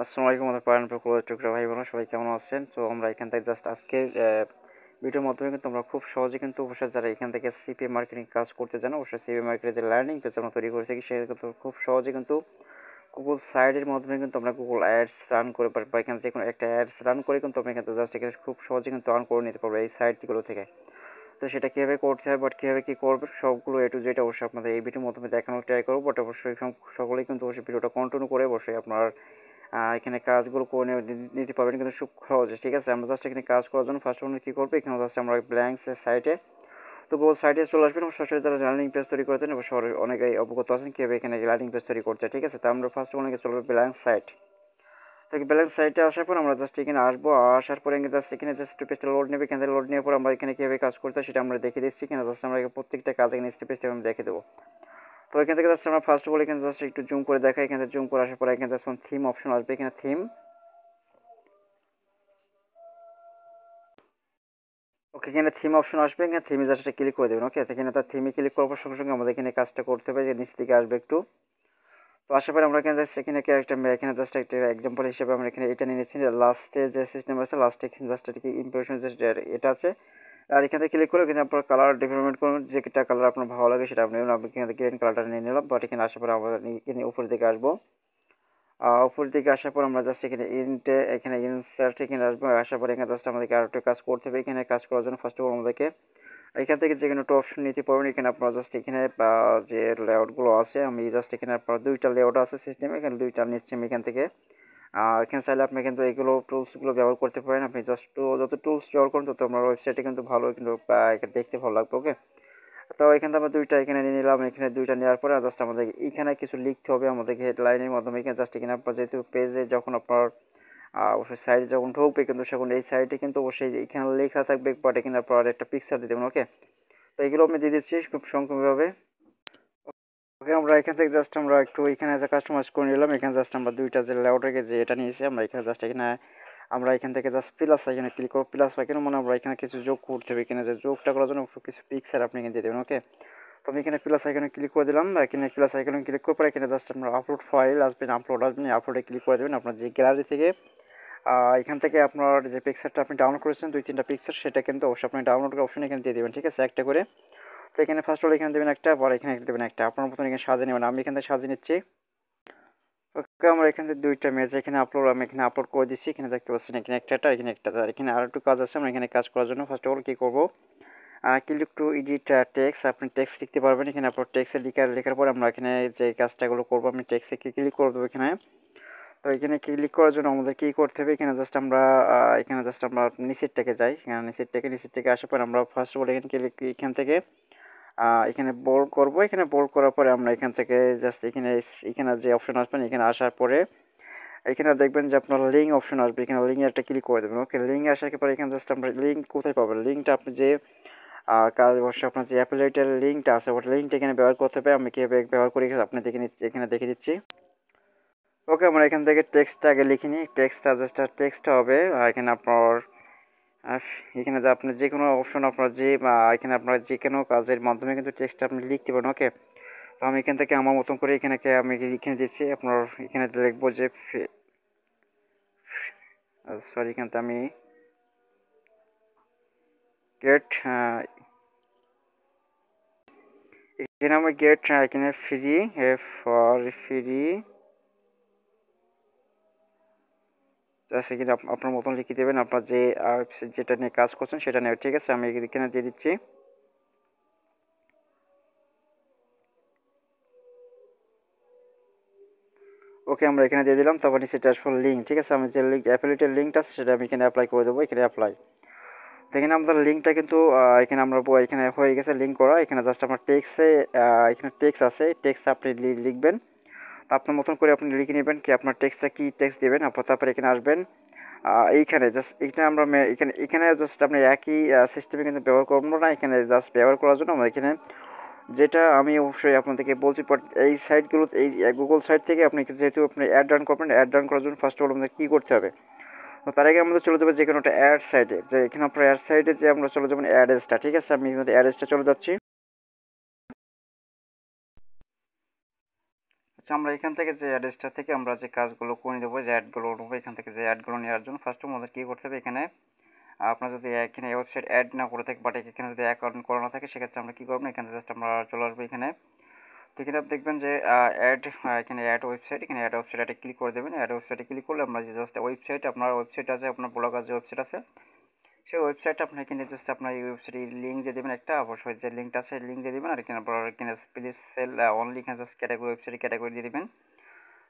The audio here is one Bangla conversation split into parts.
আসসালামু আলাইকুম আমাদের পারায়ণ টুকরা ভাই বোন সবাই কেমন আছেন? তো আমরা এখান থেকে জাস্ট আজকে ভিডিওর মাধ্যমে কিন্তু আমরা খুব সহজে কিন্তু অবশ্যই যারা এখান থেকে সিপি মার্কেটিং কাজ করতে চান অবশ্যই সিপি মার্কেটের যে লার্নিং পেজ আমরা তৈরি করে থাকি সেটা কিন্তু খুব সহজে কিন্তু গুগল সাইটের মাধ্যমে কিন্তু আমরা গুগল অ্যাডস রান করে পারবো বা এখানে যে কোনো একটা অ্যাডস রান করে কিন্তু আমরা এখানে জাস্ট এখানে খুব সহজে কিন্তু আর্ন করে নিতে পারবো এই সাইটগুলো থেকে। তো সেটা কীভাবে করতে হয় বাট কীভাবে কী করবে সবগুলো এ টু জেড অবশ্যই আপনাদের এই ভিডিওর মাধ্যমে দেখানোর ট্রাই করবো। বাট অবশ্যই সকলেই কিন্তু অবশ্যই ভিডিওটা কন্টিনিউ করে অবশ্যই আপনার এখানে কাজগুলো করে নিতে পারবেন কিন্তু খুব সহজে। ঠিক আছে, আমরা জাস্ট এখানে কাজ করার জন্য ফার্স্ট অফ অল কী করবো, এখানে জাস্ট আমরা ব্ল্যাঙ্ক সাইটে তো গুগল সাইটে চলে আসবেন এবং সরাসরি যারা লার্নিং পেজ তৈরি করেছেন এবং অনেকেই অবগত আছেন কীভাবে এখানে লার্নিং পেজ তৈরি করতে। ঠিক আছে, তো আমরা ফার্স্ট অফ অল চলবে ব্ল্যাঙ্ক সাইট। তো ব্যালেন্স সাইটে আসার পর আমরা জাস্ট এখানে আসবো, আসার পরে জাস্ট এখানে জাস্ট পেজটা লোড নেবে। এখানে লোড নেওয়ার পর আমরা এখানে কীভাবে কাজ করতে হয় সেটা আমরা দেখে দিচ্ছি। এখানে জাস্ট আমরা প্রত্যেকটা কাজ এখানে স্টেপ বাই স্টেপ আমি দেখে দেবো। তো এখান থেকে জাস্ট আমরা ফার্স্ট অফ অল এখানে জাস্ট একটু জুম করে দেখাই। এখানে জুম করে আসার পরে এখানে জাস্ট থিম অপশন আসবে। এখানে থিম, ওকে, এখানে থিম অপশন আসবে। এখানে থিমে জাস্ট ক্লিক করে দেবেন। ওকে, এখানে তার থিমে ক্লিক করার সঙ্গে সঙ্গে আমাদের এখানে কাজটা করতে হবে যে নিচ থেকে আসবে একটু। তো আসার পরে আমরা এখানে জাস্ট এখানে এখানে জাস্ট একটা এক্সাম্পল হিসেবে আমরা এখানে এটা নিয়ে নিচ্ছি। লাস্টে যে সিস্টেম আছে লাস্টে এখানে জাস্ট এটাকে ইম্প্রেশন জাস্ট এটা আছে। আর এখান থেকে ক্লিক করে এখানে আপনার কালার ডেভেলপমেন্ট করুন, যেটা কালার আপনার ভালো লাগে সেটা আপনি আমি এখান থেকে গ্রিন কালারটা নিয়ে নিলাম। বাট এখানে আসার পরে আমরা এখানে উপরের দিকে আসবো। উপরের দিকে আসার পর আমরা জাস্ট এখানে এখানে ইনসার্ট এখানে আসবো। আসার পরে এখানে জাস্ট আমাদেরকে আরও একটা কাজ করতে হবে। এখানে কাজ করার জন্য ফার্স্ট অফ অল আমাদেরকে এখান থেকে যে কোনো একটা অপশন নিতে পারবেন। এখানে আপনারা জাস্ট এখানে যে লেআউটগুলো আছে আমি জাস্ট এখানে আপনার দুইটা লেআউট আছে সিস্টেমে, এখানে দুইটা নিচ্ছি আমি এখান থেকে। এখানে চাইলে আপনি কিন্তু এইগুলো টুলসগুলো ব্যবহার করতে পারেন। আপনি জাস্ট যত টুলস ব্যবহার করেন তত আমার ওয়েবসাইটে কিন্তু ভালো কিন্তু দেখতে ভালো লাগবে। ওকে, তো এখান থেকে আমরা দুইটা এখানে নিয়ে নিলাম। এখানে দুইটা নেওয়ার পরে জাস্ট আমাদের এখানে কিছু লিখতে হবে আমাদেরকে হেডলাইনের মাধ্যমে। এখানে জাস্ট এখানে আপনার যেহেতু পেজে যখন আপনার অবশ্যই সাইটে যখন ঢুকবে কিন্তু সেখানে এই সাইটে কিন্তু অবশ্যই এখানে লেখা থাকবে, বাট এখানে আপনার একটা পিকচার দিয়ে দেবেন। ওকে, তো এগুলো আমি দিয়ে দিচ্ছি খুব সংক্ষেপভাবে। ওকে, আমরা এখান থেকে জাস্ট আমরা একটু এখানে যে কাস্টমাইজ করে নিলাম। এখানে জাস্ট আমরা দুইটা যে লেআউট রেখে যে এটা নিয়েছি আমরা এখানে জাস্ট এখানে আমরা এখান থেকে জাস্ট প্লাস এখানে ক্লিক করব। প্লাস বা কেন মানে আমরা এখানে কিছু যোগ করতে হবে। এখানে যে যোগটা করার জন্য কিছু পিকচার আপনি এখানে দিয়ে দেবেন। ওকে, তো আমি এখানে প্লাস আইকনে ক্লিক করে দিলাম। এখানে প্লাস আইকনে ক্লিক করার পরে এখানে জাস্ট আমরা আপলোড ফাইল আসবেন, আপলোডে ক্লিক করে দেবেন। আপনার যে গ্যালারি থেকে এখান থেকে আপনার যে পিকচারটা আপনি ডাউনলোড করেছেন 2-3টা পিকচার সেটা কিন্তু অবশ্যই আপনি ডাউনলোড অপশন এখানে দিয়ে দেবেন। ঠিক আছে, একটা করে। তো এখানে ফার্স্ট অল এখানে দেবেন একটা, পরে এখানে দেবেন একটা, আপনার মতন এখানে সাজিয়ে নেবেন। আমি এখান থেকে সাজিয়ে নিচ্ছি। ওকে, আমরা এখান থেকে দুইটা মেজ এখানে আমি এখানে আপলোড করে দিচ্ছি। এখানে দেখতে পাচ্ছেন এখানে একটা এখানে একটা। এখানে আর একটু কাজ আছে। আমরা এখানে কাজ করার জন্য ফার্স্ট অফ অল কী করবো, ক্লিক টু এডিট টেক্সট। আপনি টেক্সট লিখতে পারবেন। এখানে আপনার টেক্সটে লেখার পরে আমরা এখানে যে কাজটাগুলো করবো আমি টেক্সটে ক্লিক করে দেবো এখানে। তো এখানে ক্লিক করার জন্য আমাদের কী করতে হবে, এখানে জাস্ট আমরা নিচের থেকে যাই। এখানে নিচের থেকে আসার পর আমরা ফার্স্ট অফ অল এখান থেকে এখানে বোল্ড করবো। এখানে বোল্ড করার পরে আমরা এখান থেকে জাস্ট এখানে যে অপশন আসবেন এখানে আসার পরে এখানে দেখবেন যে আপনার লিঙ্ক অপশন আসবে। এখানে লিঙ্কে একটা ক্লিক করে দেবেন। ওকে, লিঙ্ক আসার পরে এখানে জাস্ট আমরা লিঙ্ক কোথায় পাবেন, লিঙ্কটা আপনি যে কাজ অবশ্যই আপনার যে অ্যাফিলিয়েটের লিঙ্কটা আছে ওটা লিঙ্কটা এখানে ব্যবহার করতে হবে। আমি কীভাবে ব্যবহার করি আপনি এখানে দেখে দিচ্ছি। ওকে, আমরা এখান থেকে টেক্সটটা আগে লিখে নিই। টেক্সটটা হবে এখানে আপনার এখানে যে আপনি যে কোনো অপশন আপনার যে এখানে আপনার যে কোনো কাজের মাধ্যমে কিন্তু টেক্সটটা আপনি লিখতে পারেন। ওকে, তো আমি এখান থেকে আমার মতন করে এখানে আমি লিখে দিচ্ছি। আপনার এখানে লিখবো যে সরি, এখান থেকে আমি গেট এখানে আমি এখানে ফ্রি ফর ফ্রি জাস্ট এখানে আপনার মতন লিখে দেবেন আপনার যে যেটা নিয়ে কাজ করছেন সেটা নিয়ে। ঠিক আছে, আমি এখানে দিয়ে দিচ্ছি। ওকে, আমরা এখানে দিয়ে দিলাম। তারপর নিচে ট্রান্সফার লিঙ্ক। ঠিক আছে, আমি যে অ্যাফিলিয়েটের লিঙ্কটা আছে সেটা আমি এখানে অ্যাপ্লাই করে দেবো। এখানে অ্যাপ্লাই। তো এখানে আমাদের লিঙ্কটা কিন্তু এখানে আমরা এখানে হয়ে গেছে লিঙ্ক করা। এখানে জাস্ট আপনার এখানে টেক্সট আছে, টেক্সট আপনি লিখবেন আপনার মতন করে। আপনি লিখে নেবেন কি আপনার টেক্সটটা কী টেক্সট দেবেন। তারপরে এখানে আসবেন। এইখানে জাস্ট এখানে আমরা এখানে জাস্ট আপনি একই সিস্টেমে কিন্তু ব্যবহার করবো না। এখানে জাস্ট ব্যবহার করার জন্য আমরা এখানে যেটা আমি অবশ্যই আপনাদেরকে বলছি, বাট এই সাইটগুলো এই গুগল সাইট থেকে আপনি যেহেতু আপনি অ্যাড রান করবেন, অ্যাড রান করার জন্য ফার্স্ট অফ অল আমাদের কী করতে হবে, তো তার আগে আমাদের চলে যাবে যে কোনো একটা অ্যাড সাইটে। যে এখানে আপনার অ্যাড সাইটে যে আমরা চলে যাবেন অ্যাড্রেসটা। ঠিক আছে, আমি এখানে অ্যাড্রেসটা চলে যাচ্ছি। আচ্ছা, আমরা এখান থেকে যে অ্যাড্রেসটা থেকে আমরা যে কাজগুলো করে নেবো, যে অ্যাডগুলো নেবো, এখান থেকে যে অ্যাডগুলো নেওয়ার জন্য ফার্স্ট আমাদের কী করতে হবে, এখানে আপনার যদি এখানে ওয়েবসাইট অ্যাড না করে থাকে, বাট এখানে যদি অ্যাকাউন্ট করা না থাকে, সেক্ষেত্রে আমরা কী করবো না, এখানে জাস্ট আমরা চলে আসবো এখানে। তো এখানে আপনি দেখবেন যে অ্যাড, এখানে অ্যাড ওয়েবসাইট, এখানে অ্যাড ওয়েবসাইট এটা ক্লিক করে দেবেন। অ্যাড ওয়েবসাইটে ক্লিক করলে আমরা যে জাস্ট ওয়েবসাইট, আপনার ওয়েবসাইট আছে, আপনার ব্লগার যে ওয়েবসাইট আছে, সেই ওয়েবসাইটটা আপনি এখানে জাস্ট আপনার এই ওয়েবসাইটের লিঙ্ক দিয়ে দেবেন একটা, অবশ্যই যে লিঙ্কটা আছে লিঙ্ক দিয়ে দেবেন। আর এখানে আপনার এখানে প্লিজ সেল অনলি, এখানে জাস্ট ক্যাটাগরি, ওয়েবসাইটের ক্যাটাগরি দিয়ে দেবেন।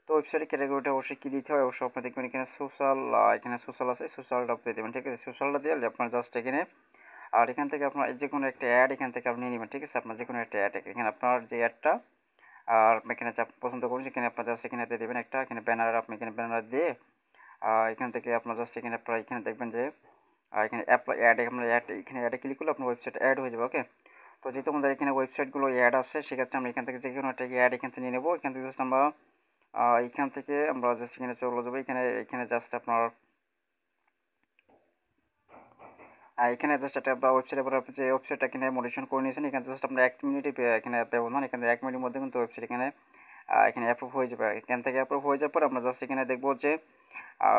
তো ওয়েবসাইটের ক্যাটাগরিটা অবশ্যই কী দিতে হয়, অবশ্যই আপনি দেখবেন এখানে সোশ্যাল, এখানে সোশ্যাল আছে, সোশ্যালটা দিয়ে দেবেন, ঠিক আছে। সোশ্যালটা দিয়ে আপনার জাস্ট এখানে, আর এখান থেকে আপনার যে কোনো একটা অ্যাড এখান থেকে আপনি নিয়ে নেবেন, ঠিক আছে। আপনার যে কোনো একটা অ্যাড, এখানে আপনার যে অ্যাডটা আর এখানে যা পছন্দ করুন সেখানে আপনার জাস্ট এখানে দিয়ে দেবেন একটা, এখানে ব্যানার, আপনি এখানে ব্যানার দিয়ে এখান থেকে আপনার জাস্ট এখানে আপনার এখানে দেখবেন যে এখানে অ্যাপ্লাই অ্যাড, আপনার অ্যাড, এখানে অ্যাডে ক্লিক করলে আপনার ওয়েবসাইট অ্যাড হয়ে যাবে। ওকে, তো যেহেতু আমাদের এখানে ওয়েবসাইটগুলো অ্যাড আছে, সেক্ষেত্রে আমরা এখান থেকে যে কোনো একটা অ্যাড এখান থেকে নিয়ে নেবো। এখান থেকে জাস্ট আমরা এখান থেকে আমরা জাস্ট এখানে চলে যাবো। এখানে জাস্ট আপনার এখানে জাস্ট একটা ওয়েবসাইট, যে ওয়েবসাইটটা এখানে মডিফিকেশন করে নিয়েছেন, এখানে জাস্ট আমরা 1 মিনিটে এখানে ব্যবধান, এখানে 1 মিনিটের মধ্যে কিন্তু ওয়েবসাইট এখানে এখানে অ্যাপ্রুভ হয়ে যাবে। এখান থেকে অ্যাপ্রুভ হয়ে যাওয়ার পর আমরা জাস্ট এখানে দেখবো যে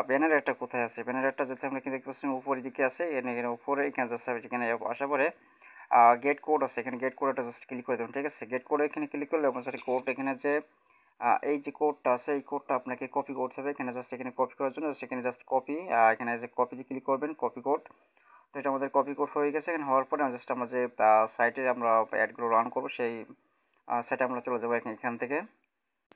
ব্যানার একটা কোথায় আছে। ব্যানার একটা যাতে আমরা এখানে দেখতে পাচ্ছি উপরের দিকে আছে, এখানে উপরে, এখানে জাস্ট এখানে আসার পরে গেট কোড আছে, এখানে গেট কোডটা জাস্ট ক্লিক করে দেবেন, ঠিক আছে। গেট কোড এখানে ক্লিক করলে আপনার সাথে কোড, এখানে যে এই যে কোডটা আছে, এই কোডটা আপনাকে কপি করতে হবে। এখানে জাস্ট এখানে কপি করার জন্য সেখানে জাস্ট কপি, এখানে যে কপিতে ক্লিক করবেন, কপি কোড। তো এটা আমাদের কপি কোড হয়ে গেছে। এখানে হওয়ার পরে জাস্ট আমরা যে সাইটে আমরা অ্যাডগুলো রান করবো, সেই সাইটে আমরা চলে যাবো এখান থেকে।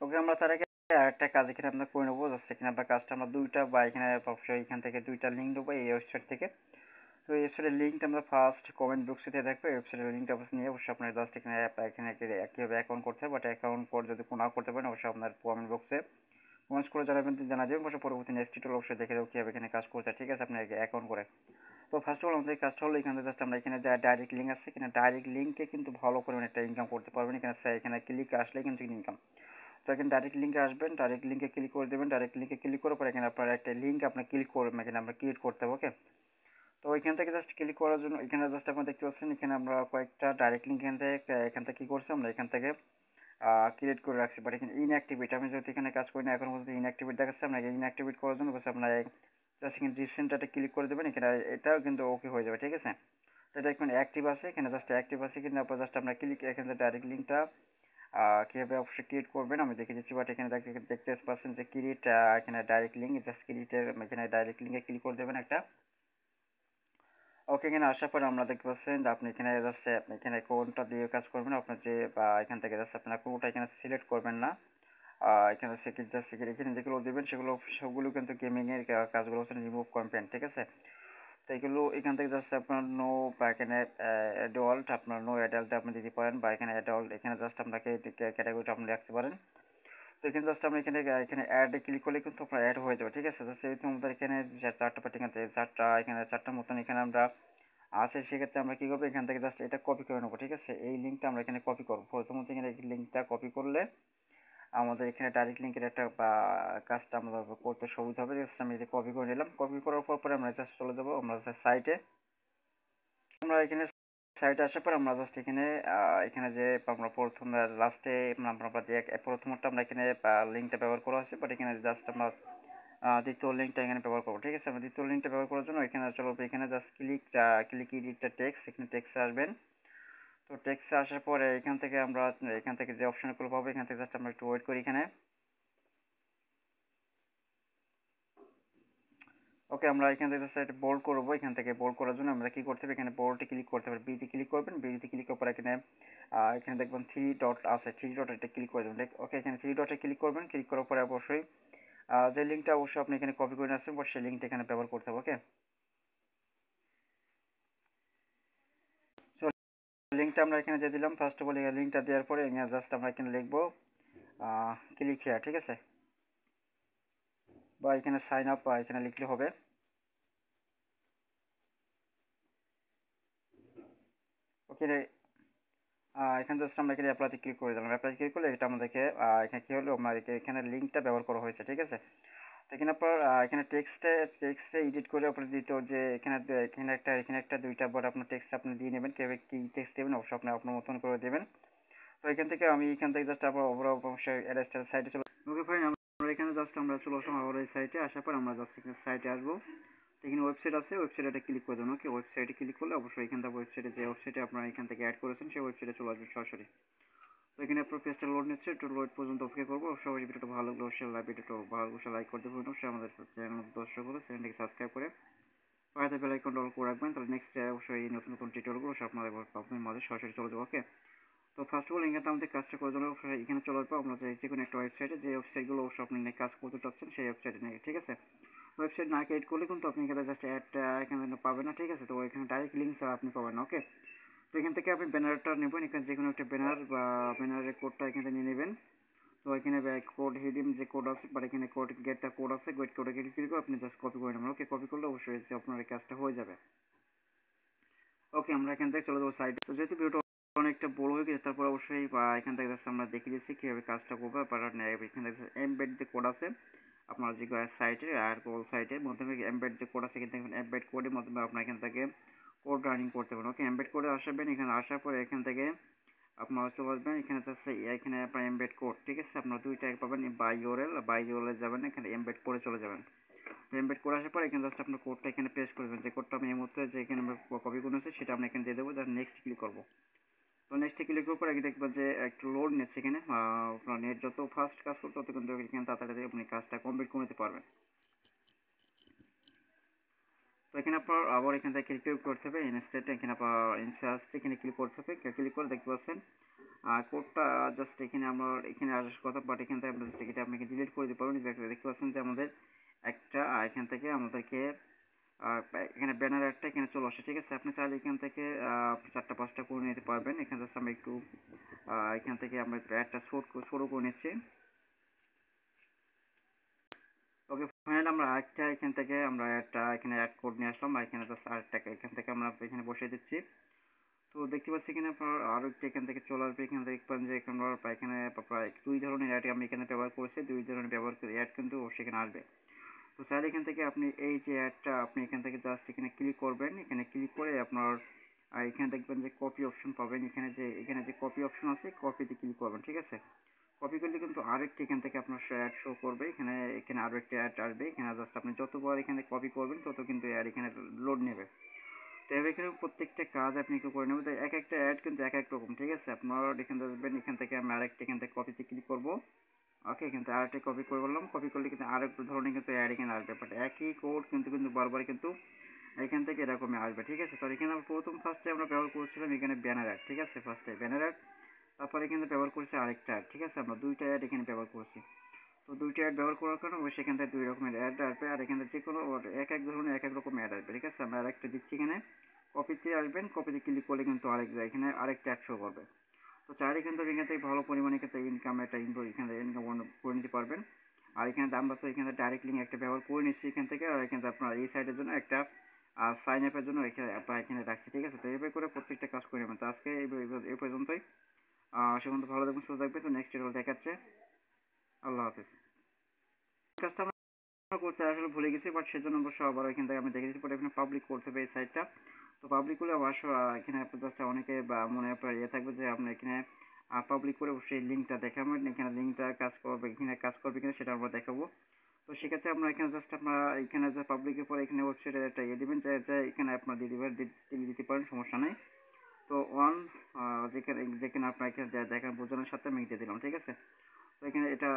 ওকে, আমরা তার আগে একটা কাজ এখানে আমরা করে নেবো। জাস্ট এখানে আমরা কাজটা আমরা দুইটা, বা এখানে অবশ্যই এখান থেকে দুইটা লিঙ্ক দেবো এই ওয়েবসাইট থেকে। তো এই ওয়েবসাইটের লিঙ্কটা আমরা ফার্স্ট কমেন্ট বক্সে দিয়ে দেখবো। এই ওয়েবসাইটের লিঙ্কটা অবশ্যই নিয়ে অবশ্যই আপনার জাস্ট এখানে এখানে কীভাবে অ্যাকাউন্ট করতে হবে, বাট অ্যাকাউন্ট করে যদি না করতে পারেন, অবশ্যই আপনার কমেন্ট বক্সে কমেন্টস করে জানাবেন, জানা যাবেন। অবশ্যই পরবর্তী নেক্সট টিউটোরিয়াল অবশ্যই দেখে দেবো কীভাবে এখানে কাজ করতে হয়, ঠিক আছে, আপনি অ্যাকাউন্ট করে। তো ফার্স্ট অফ অল আমাদের কাজটা হলো এখানে জাস্ট আমরা এখানে যা ডাইরেক্ট লিঙ্ক আছে, এখানে ডাইরেক্ট লিঙ্কে কিন্তু ভালো পরিমাণে একটা ইনকাম করতে পারবেন। এখানে ক্লিক আসলে কিন্তু ইনকাম। তো এখানে ডাইরেক্ট লিঙ্কে আসবেন, ডাইরেক্ট লিঙ্কে ক্লিক করে দেবেন। ডাইরেক্ট লিঙ্কে ক্লিক করার পর এখানে আপনার একটা লিঙ্ক আপনার ক্লিক করবেন, এখানে আমরা ক্রিয়েট করতে হবে। ওকে, তো এখান থেকে জাস্ট ক্লিক করার জন্য এখানে জাস্ট আপনারা দেখতে পাচ্ছেন, এখানে আমরা কয়েকটা ডাইরেক্ট লিঙ্ক এখান থেকে কী করছি, আমরা এখান থেকে ক্রিয়েট করে রাখছি, বাট এখানে ইনঅ্যাক্টিভেট, আমি যেহেতু এখানে কাজ করি না এখন পর্যন্ত, ইনঅ্যাক্টিভেট দেখাচ্ছে। আপনাকে ইনঅ্যাক্টিভেট করার জন্য বসে আপনার জাস্ট এখানে রিসেন্টটা ক্লিক করে দেবেন, এখানে এটাও কিন্তু ওকে হয়ে যাবে, ঠিক আছে। তো এটা এখানে অ্যাক্টিভ আছে, এখানে জাস্ট অ্যাক্টিভ আছে, কিন্তু আপনার জাস্ট আপনার ক্লিক এখানে ডাইরেক্ট লিঙ্কটা কীভাবে অবশ্যই ক্রিয়েট করবেন আমি দেখে দিচ্ছি। বাট এখানে দেখতে পাচ্ছেন যে ক্রিয়েট, এখানে ডাইরেক্ট লিঙ্ক, জাস্ট ক্রিয়েটের এখানে ডাইরেক্ট লিঙ্কে ক্লিক করে দেবেন একটা। ওকে, এখানে আসার পরে আমরা দেখতে পাচ্ছেন যে আপনি এখানে জাস্ট আপনি এখানে কোনটা দিয়ে কাজ করবেন, আপনার যে এখান থেকে জাস্ট আপনার কোনটা এখানে সিলেক্ট করবেন না, এখানে জাস্ট এখানে যেগুলো দেবেন সেগুলো সবগুলো কিন্তু গেমিংয়ের কাজগুলো হচ্ছে রিমুভ ক্যাম্পেইন, ঠিক আছে। তো এগুলো এখান থেকে জাস্ট আপনার নো, বা এখানে অ্যাডাল্ট, আপনার নো অ্যাডাল্ট আপনি দিতে পারেন, বা এখানে অ্যাডাল্ট, এখানে জাস্ট আপনাকে ক্যাটাগরিটা আপনি রাখতে পারেন। তো এখানে জাস্ট আমরা এখানে অ্যাডে ক্লিক করলে কিন্তু আপনার অ্যাড হয়ে যাবে, ঠিক আছে। জাস্ট যেহেতু আমাদের এখানে চারটা পার্টি, এখানে চারটার মতন এখানে আমরা আছে, সেক্ষেত্রে আমরা কী করবো, এখান থেকে জাস্ট এটা কপি করে নেবো, ঠিক আছে। এই লিঙ্কটা আমরা এখানে কপি করবো। প্রথমত এখানে এই লিঙ্কটা কপি করলে আমাদের এখানে ডাইরেক্ট লিঙ্কের একটা কাজটা আমরা করতে সুবিধা হবে। জাস্ট আমি এটা কপি করে নিলাম। কপি করার পরে আমরা জাস্ট চলে যাবো আমরা সাইটে। আমরা এখানে সাইটে আসার পর আমরা জাস্ট এখানে এখানে যে আমরা প্রথম লাস্টে আমরা যে প্রথমটা আমরা এখানে লিঙ্কটা ব্যবহার করা হয়েছে, বাট এখানে জাস্ট আমরা দ্বিতীয় লিঙ্কটা এখানে ব্যবহার করবো, ঠিক আছে। আমরা দ্বিতীয় লিঙ্কটা ব্যবহার করার জন্য এখানে চলো, এখানে জাস্ট ক্লিক এডিটটা টেক্সট, এখানে টেক্সটে আসবেন। তো টেক্সটে আসার পরে এখান থেকে যে অপশনগুলো পাবো, এখান থেকে জাস্ট আমরা একটু ওয়েট করি এখানে। ওকে, আমরা এখান থেকে জাস্ট একটা বোল্ড করবো। এখান থেকে বোল্ড করার জন্য আমরা কি করতে হবে, এখানে বোল্ডে ক্লিক করতে হবে, বিতে ক্লিক করবেন। বিতে ক্লিক করার পর এখানে দেখবেন 3 ডট আছে, 3 ডট এটা ক্লিক করে দেবেন। ওকে, এখানে 3 ডটে ক্লিক করবেন। ক্লিক করার পরে অবশ্যই যে লিঙ্কটা অবশ্যই আপনি এখানে কপি করে আসছেন, বাট সেই লিঙ্কটা এখানে ব্যবহার করতে হবে। ওকে, সো লিঙ্কটা আমরা এখানে দিয়ে দিলাম। ফার্স্ট অফ অল লিঙ্কটা দেওয়ার পরে এখানে জাস্ট আমরা এখানে লিখবো ক্লিক হিয়ার, ঠিক আছে, বা এখানে সাইন আপ এখানে লিখলে হবে। ওকে, এখানে জাস্ট আমরা এখানে অ্যাপ্লাইতে ক্লিক করে দিলাম। অ্যাপ্লাই ক্লিক করলে এটা আমাদেরকে এখানে কী হলো, আমার এখানে লিঙ্কটা ব্যবহার করা হয়েছে, ঠিক আছে। তো এখানে আপনার এখানে টেক্সটে এডিট করে আপনার দিতে, যে এখানে একটা দুইটা বার আপনার টেক্সট আপনি দিয়ে নেবেন, কীভাবে কী টেক্সট দেবেন অবশ্যই আপনি আপনার মতন করে দেবেন। তো এখান থেকে আমি এখান থেকে জাস্ট আবার অবশ্যই অ্যারেস্টার সাইটে চলে। ওকে ফাইন, আমরা এখানে জাস্ট আমরা চলে আসলাম আবার এই সাইটে। আসার পর আমরা জাস্ট এখানে সাইটে আসবো। এখানে ওয়েবসাইট আছে, ওয়েবসাইটে ক্লিক করে দেবেন। ওকে, ওয়েবসাইটে ক্লিক করলে অবশ্যই এখান থেকে ওয়েবসাইটে যে ওয়েবসাইটে আপনারা এখান থেকে অ্যাড করেছেন সেই ওয়েবসাইটে চলে আসবেন সরাসরি। তো এখানে আপনার পেজটা লোড নিচ্ছে, একটু লোড পর্যন্ত অপেক্ষা করবো। সবাই ভিডিওটা ভালো লাগলে অবশ্যই ভিডিওটা ভালো অবশ্যই লাইক করতে পারেন। অবশ্যই আমাদের চ্যানেল দর্শক হলে চ্যানেলটিকে সাবস্ক্রাইব করে পাশে বেল আইকনটা অল করে রাখবেন, তাহলে নেক্সট অবশ্যই নতুন নতুন টিউটোরিয়ালগুলো সব আপনাদের মাঝে সরাসরি চলে যাবে। ওকে, তো ফার্স্ট অফ অল এখানে আমাদের কাজটা করার জন্য এখানে চলে আসবো আমরা যে কোনো একটা ওয়েবসাইটে, যে ওয়েবসাইটগুলো অবশ্যই আপনি কাজ করতে চাচ্ছেন সেই ওয়েবসাইটে নিয়ে, ঠিক আছে। ওয়েবসাইট না ক্রিয়েট করলে কিন্তু আপনি এখানে জাস্ট অ্যাডটা এখানে পাবেন না, ঠিক আছে। তো এখানে ডাইরেক্ট লিঙ্ক ছাড়া আপনি পাবেন না। ওকে, তো এখান থেকে আপনি ব্যানারটা নেবেন, এখানে যে কোনো একটা ব্যানার বা ব্যানারের কোডটা এখানে নিয়ে নেবেন। তো এখানে কোড হিডিম যে কোড আছে বা এখানে কোড গেটটা কোড আছে, গেট কোডে ক্লিক করে আপনি জাস্ট কপি করে নেবেন। ওকে, কপি করলে অবশ্যই আপনার এই কাজটা হয়ে যাবে। ওকে, আমরা এখান থেকে চলে যাবো সাইডে। তো যেহেতু ভিডিওটা অনেকটা বড় হয়ে গেছে, তারপর অবশ্যই এখান থেকে জাস্ট আমরা দেখে দিচ্ছি কীভাবে কাজটা করবে। এখান থেকে এমবেড যে কোড আছে আপনার যে সাইটে আর কোল সাইটের মাধ্যমে এমবেড যে কোড আছে এখান থেকে এমবেড কোডের মাধ্যমে আপনার এখান থেকে কোড রানিং করতে পারেন। ওকে, এমবেড কোডে আসবেন, এখানে আসার পরে এখান থেকে আপনারা চলে আসবেন। এখানে এখানে আপনার এমবেড কোড, ঠিক আছে। আপনার দুইটা পাবেন, বাই ইউরএল যাবেন, এখানে এমবেড কোডে চলে যাবেন। এমবেড করে আসার পর এখানে জাস্ট আপনার কোডটা এখানে পেস্ট করবেন, যে কোডটা আমি এই মুহূর্তে যে এখানে কপি করে নিয়েছি সেটা আমরা এখানে দিয়ে দেবো। জাস্ট নেক্সট ক্লিক করবো। তো নেক্সটে ক্লিক করার পর আগে দেখবেন যে একটু লোড নিচ্ছে এখানে। আপনার নেট যত ফাস্ট কাজ করতে তত কিন্তু এখানে তাড়াতাড়ি আপনি কাজটা কমপ্লিট করে নিতে পারবেন। তো এখানে আপনার আবার এখান থেকে ক্লিক করতে হবে ইনস্ট্যান্ট, এখানে আপনার ইনস্ট্যান্ট এখানে ক্লিক করতে হবে। ক্লিক করে দেখতে পাচ্ছেন কোডটা জাস্ট এখানে আমার এখানে আসার কথা, বাট এখান থেকে আপনার এটা আপনি ডিলিট করে দিতে পারবেন। দেখতে পাচ্ছেন যে আমাদের একটা এখান থেকে আমাদেরকে এখানে ব্যানার একটা এখানে চলে আসে, ঠিক আছে। আপনি চাইলে এখান থেকে 4টা 5টা করে নিতে পারবেন। এখানে জাস্ট আমরা একটু এখান থেকে আমরা একটা ছোটো করে নিচ্ছি। ওকে ফাইনালি আমরা আরেকটা এখান থেকে আমরা একটা এখানে অ্যাড কোড নিয়ে আসলাম, আর এখানে জাস্ট আরেকটাকে এখান থেকে আমরা এখানে বসিয়ে দিচ্ছি। তো দেখতে পাচ্ছি এখানে আপনার আরও একটা এখান থেকে চলে আসবে। এখানে দেখবেন যে এখানে প্রায় 2 ধরনের অ্যাড আমি এখানে ব্যবহার করেছি, 2 ধরনের ব্যবহার করে অ্যাড কিন্তু সেখানে আসবে। তো চাইলে এখান থেকে আপনি এই যে অ্যাডটা আপনি এখান থেকে জাস্ট এখানে ক্লিক করবেন। এখানে ক্লিক করে আপনার এখানে দেখবেন যে কপি অপশন পাবেন। এখানে যে কপি অপশন আছে কপিতে ক্লিক করবেন, ঠিক আছে। কপি করলে কিন্তু আরেকটি এখান থেকে আপনার অ্যাড শো করবে। এখানে আরও একটা অ্যাড আসবে। এখানে জাস্ট আপনি যতবার এখানে কপি করবেন তত কিন্তু অ্যাড এখানে লোড নেবে। তো এখানে প্রত্যেকটা কাজ আপনি একটু করে নেবেন। তো এক একটা অ্যাড কিন্তু এক এক রকম, ঠিক আছে। আপনারা এখানে দেখবেন এখান থেকে আমি আরেকটা এখান থেকে কপিতে ক্লিক করবো। ওকে, কিন্তু আরেকটা কপি করে বললাম, কপি করলে কিন্তু আরেক ধরনের কিন্তু অ্যাড এখানে আসবে, বাট একই কোড কিন্তু কিন্তু বারবার কিন্তু এখান থেকে এরকমই আসবে, ঠিক আছে। তো এখানে আমরা ফার্স্টে আমরা ব্যবহার করছিলাম এখানে ব্যানার অ্যাড, ঠিক আছে। ফার্স্টে ব্যানার অ্যাড, তারপরে এখানে ব্যবহার করছি আরেকটা অ্যাড, ঠিক আছে। আমরা 2টা অ্যাড এখানে ব্যবহার করছি। তো 2টা অ্যাড ব্যবহার করার কারণে অবশ্যই এখান থেকে 2 রকমের অ্যাড আসবে, আর এখানে যে কোনো এক এক ধরনের এক এক রকম অ্যাড আসবে, ঠিক আছে। আমরা আরেকটা দিচ্ছি এখানে, কপিতে আসবেন, কপিতে ক্লিক করলে কিন্তু এখানে আরেকটা অ্যাড শো করবে। তো চাইলে কিন্তু এখান থেকে ভালো পরিমাণে কিন্তু ইনকাম একটা এখানে ইনকাম করে নিতে পারবেন। আর এখানে আমরা তো এখানে ডাইরেক্ট লিঙ্ক একটা ব্যবহার করে নিচ্ছি এখান থেকে, আর এখানে আপনার এই সাইটের জন্য একটা সাইন আপের জন্য এখানে রাখছি, ঠিক আছে। তো এইভাবে করে প্রত্যেকটা কাজ করে নেবেন। তো আজকে এই পর্যন্তই। সে পর্যন্ত ভালো থাকবেন, সুস্থ থাকবেন। তো নেক্সট ভিডিও দেখাচ্ছে। আল্লাহ হাফিজ। কাজটা আমরা করতে আসলে ভুলে গেছি, বাট সেজন্য অবশ্য আবার এখান থেকে আমি দেখে দিচ্ছি, পরে এখানে পাবলিক করতে হবে এই সাইটটা। তো পাবলিক করলে অবশ্য এখানে জাস্ট অনেকে বা মনে আপনার থাকবে যে আপনার এখানে পাবলিক করে অবশ্যই লিঙ্কটা দেখাবেন। এখানে লিঙ্কটা কাজ করবে, এখানে কাজ করবে কিনা সেটা আমরা দেখাবো। তো সেক্ষেত্রে আমরা এখানে জাস্ট আপনারা এখানে যে পাবলিকের পরে এখানে ওয়েবসাইটে একটা দিবেন, যে এখানে আপনার দিতে পারেন, সমস্যা নেই। তো যেখানে আপনার এখানে দেখেন বোঝানোর সাথে আমি দিয়ে দিলাম, ঠিক আছে। তো এখানে এটা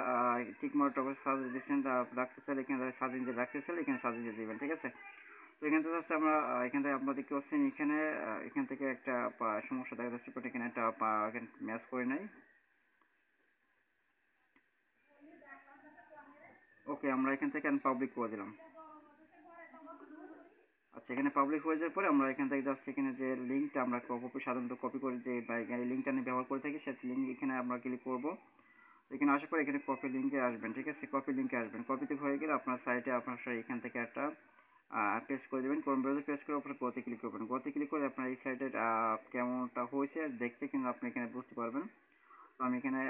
ঠিক মতো সাজেশন রাখতে চাইলে এখানে সাজিয়ে দিয়ে রাখতে চাইলে এখানে সাজিয়ে দিয়ে দেবেন, ঠিক আছে। তো এখান থেকে হচ্ছে আমরা এখান থেকে আপনারা দেখতে পাচ্ছেন এখান থেকে একটা সমস্যা দেখা যাচ্ছে, বাট এখানে একটা এখানে ম্যাচ করে নাই। ওকে, আমরা এখান থেকে পাবলিক করে দিলাম। আচ্ছা, এখানে পাবলিক হয়ে যাওয়ার পরে আমরা এখান থেকে জাস্ট এখানে যে লিঙ্কটা আমরা সাধারণত কপি করে যে এখানে লিঙ্কটা নিয়ে ব্যবহার করে থাকি সেই লিঙ্ক এখানে আমরা ক্লিক করবো। এখানে আসার পর এখানে কপি লিঙ্কে আসবেন, ঠিক আছে। কপি লিঙ্কে আসবেন, কপিতে হয়ে গেলে আপনার সাইটে আপনার এখান থেকে একটা পেস্ট করে দেবেন। কোন ব্রাউজার পেস্ট করে আপনার গতি ক্লিক করবেন। গতি ক্লিক করে আপনার এই সাইটের কেমনটা হয়েছে দেখতে কিন্তু আপনি এখানে বুঝতে পারবেন। তো আমি এখানে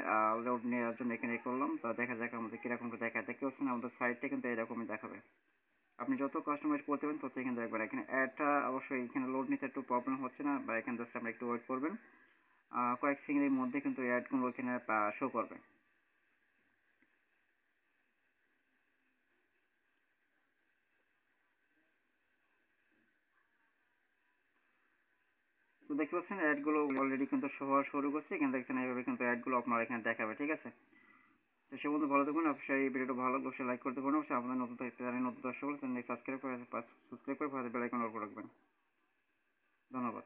লোড নেওয়ার জন্য এখানে করলাম। তো দেখা যাক আমাদের কীরকম দেখায়। দেখতে পাচ্ছেন আমাদের সাইটটা কিন্তু এরকমই দেখাবে। আপনি যত কাস্টমাইজ করতে পারেন তত এখানে দেখবেন। এখানে অ্যাডটা অবশ্যই এখানে লোড নিতে একটু প্রবলেম হচ্ছে না, বা এখানে জাস্ট আমরা একটু ওয়েট করবেন। কয়েক সেকেন্ডের মধ্যে কিন্তু অ্যাডগুলো এখানে শো করবে। তো দেখতে পাচ্ছেন অ্যাডগুলো অলরেডি কিন্তু শো হওয়া শুরু করছে, এখানে দেখছেন এইভাবে কিন্তু অ্যাডগুলো আপনার এখানে দেখাবে, ঠিক আছে। তো সে বন্ধু ভালো থাকুন, অবশ্যই এই ভিডিওটা ভালো অবশ্যই লাইক করতে পারেন, অবশ্যই আপনাদের নতুন নতুন দর্শক চ্যানেল সাবস্ক্রাইব করে বেল আইকন অন করে রাখবেন। ধন্যবাদ।